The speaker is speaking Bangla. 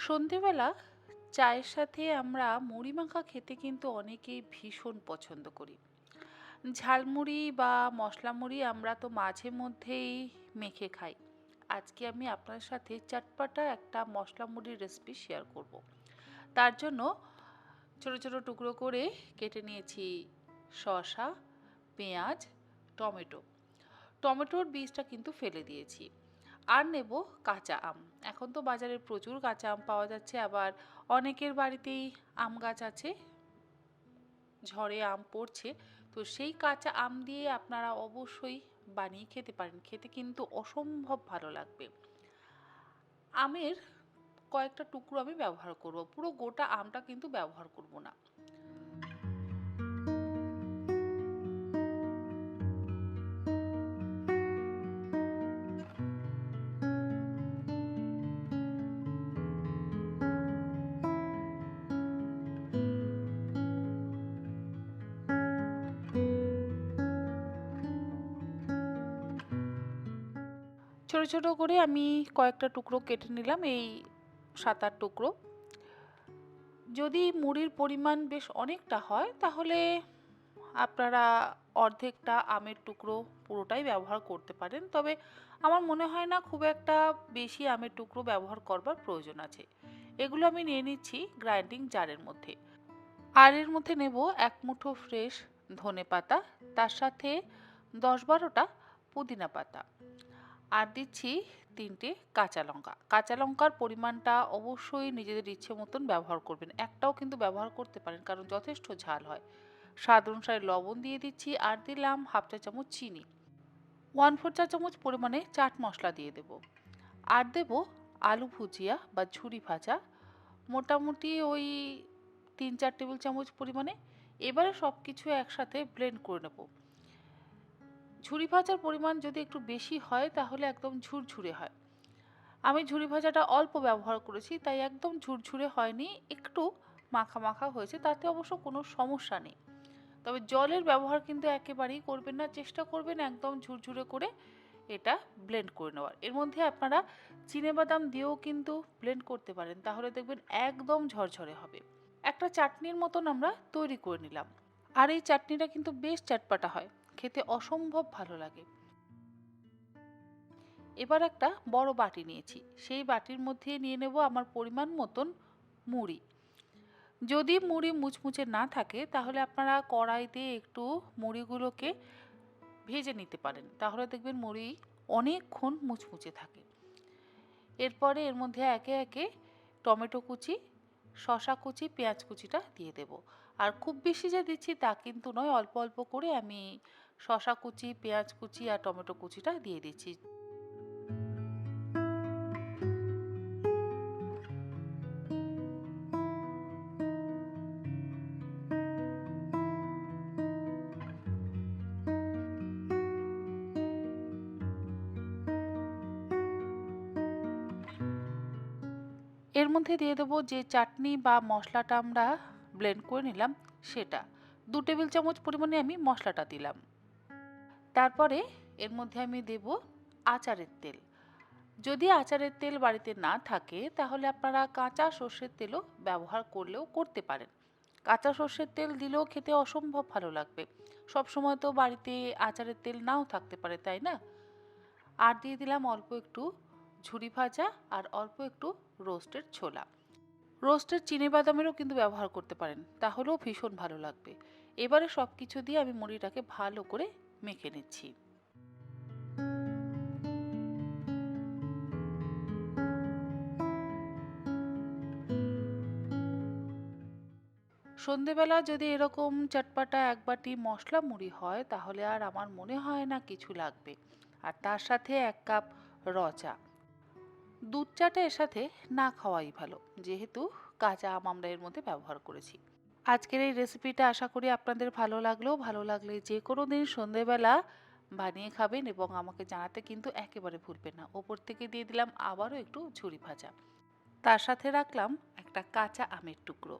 সন্ধেবেলা চায়ের সাথে আমরা মুড়ি মাখা খেতে কিন্তু অনেকেই ভীষণ পছন্দ করি। ঝালমুড়ি বা মশলা মুড়ি আমরা তো মাঝে মধ্যেই মেখে খাই। আজকে আমি আপনার সাথে চটপটা একটা মশলা মুড়ির রেসিপি শেয়ার করব। তার জন্য ছোট ছোট টুকরো করে কেটে নিয়েছি শসা, পেঁয়াজ, টমেটো। টমেটোর বীজটা কিন্তু ফেলে দিয়েছি। আর নেব কাঁচা আম। এখন তো বাজারে প্রচুর কাঁচা আম পাওয়া যাচ্ছে, আবার অনেকের বাড়িতেই আম গাছ আছে, ঝড়ে আম পড়ছে। তো সেই কাঁচা আম দিয়ে আপনারা অবশ্যই বানিয়ে খেতে পারেন, খেতে কিন্তু অসম্ভব ভালো লাগবে। আমের কয়েকটা টুকরো আমি ব্যবহার করব, পুরো গোটা আমটা কিন্তু ব্যবহার করব না। ছোট ছোট করে আমি কয়েকটা টুকরো কেটে নিলাম, এই 7-8 টুকরো। যদি মুড়ির পরিমাণ বেশ অনেকটা হয় তাহলে আপনারা অর্ধেকটা আমের টুকরো পুরোটাই ব্যবহার করতে পারেন, তবে আমার মনে হয় না খুব একটা বেশি আমের টুকরো ব্যবহার করবার প্রয়োজন আছে। এগুলো আমি নিয়ে নিচ্ছি গ্রাইন্ডিং জারের মধ্যে। আর এর মধ্যে নেব এক মুঠো ফ্রেশ ধনে পাতা, তার সাথে 10-12টা পুদিনা পাতা, আর দিচ্ছি 3টে কাঁচা লঙ্কা। কাঁচা লঙ্কার পরিমাণটা অবশ্যই নিজেদের ইচ্ছে মতন ব্যবহার করবেন, একটাও কিন্তু ব্যবহার করতে পারেন কারণ যথেষ্ট ঝাল হয়। স্বাদ অনুসারে লবণ দিয়ে দিচ্ছি, আর দিলাম হাফ চা চামচ চিনি। 1/4 চা চামচ পরিমাণে চাট মশলা দিয়ে দেব। আর দেব আলু ভুজিয়া বা ঝুরি ভাজা, মোটামুটি ওই 3-4 টেবিল চামচ পরিমাণে। এবারে সব কিছু একসাথে ব্লেন্ড করে নেব। ঝুরি ভাজার পরিমাণ যদি একটু বেশি হয় তাহলে একদম ঝুরঝুরে হয়। আমি ঝুরি ভাজাটা অল্প ব্যবহার করেছি, তাই একদম ঝুরঝুরে হয়নি, একটু মাখা মাখা হয়েছে, তাতে অবশ্য কোনো সমস্যা নেই। তবে জলের ব্যবহার কিন্তু একেবারেই করবেন না, চেষ্টা করবেন একদম ঝুরঝুরে করে এটা ব্লেন্ড করে নেওয়ার। এর মধ্যে আপনারা চিনেবাদাম দিয়েও কিন্তু ব্লেন্ড করতে পারেন, তাহলে দেখবেন একদম ঝরঝরে হবে। একটা চাটনির মতন আমরা তৈরি করে নিলাম। আর এই চাটনিটা কিন্তু বেশ চটপাটা হয়, খেতে অসম্ভব ভালো লাগে। এবার একটা বড় বাটি নিয়েছি, সেই বাটির মধ্যে নিয়ে নেব আমার পরিমাণ মতন মুড়ি। যদি মুড়ি মুচমুচে না থাকে তাহলে আপনারা কড়াইতে একটু মুড়িগুলোকে ভেজে নিতে পারেন, তাহলে দেখবেন মুড়ি অনেকক্ষণ মুচমুচে থাকে। এরপরে এর মধ্যে একে একে টমেটো কুচি, শসা কুচি, পেঁয়াজ কুচিটা দিয়ে দেব। আর খুব বেশি যে দিচ্ছি তা কিন্তু নয়, অল্প অল্প করে আমি শসা কুচি, পেঁয়াজ কুচি আর টমেটো কুচিটা দিয়ে দিচ্ছি। এর মধ্যে দিয়ে দেবো যে চাটনি বা মশলাটা আমরা ব্লেন্ড করে নিলাম সেটা। 2 টেবিল চামচ পরিমাণে আমি মশলাটা দিলাম। তারপরে এর মধ্যে আমি দেব আচারের তেল। যদি আচারের তেল বাড়িতে না থাকে তাহলে আপনারা কাঁচা সর্ষের তেলও ব্যবহার করলেও করতে পারেন। কাঁচা সর্ষের তেল দিলেও খেতে অসম্ভব ভালো লাগবে। সব সময় তো বাড়িতে আচারের তেল নাও থাকতে পারে, তাই না? আর দিয়ে দিলাম অল্প একটু ঝুরি ভাজা আর অল্প একটু রোস্টেড ছোলা। রোস্টেড চিনিবাদামেরও কিন্তু ব্যবহার করতে পারেন, তাহলেও ভীষণ ভালো লাগবে। এবারে সব কিছু দিয়ে আমি মুড়িটাকে ভালো করে মেখে নিচ্ছি। সন্ধেবেলা যদি এরকম চটপাটা এক বাটি মশলা মুড়ি হয় তাহলে আর আমার মনে হয় না কিছু লাগবে। আর তার সাথে 1 কাপ র চা। দুধ চাটা এর সাথে না খাওয়াই ভালো, যেহেতু কাঁচা আম আমরা এর মধ্যে ব্যবহার করেছি। আজকের এই রেসিপিটা আশা করি আপনাদের ভালো লাগলো। ভালো লাগলে যে কোনো দিন সন্ধেবেলা বানিয়ে খাবেন এবং আমাকে জানাতে কিন্তু একেবারে ভুলবেন না। ওপর থেকে দিয়ে দিলাম আবারও একটু ঝুরি ভাজা, তার সাথে রাখলাম একটা কাঁচা আমের টুকরো।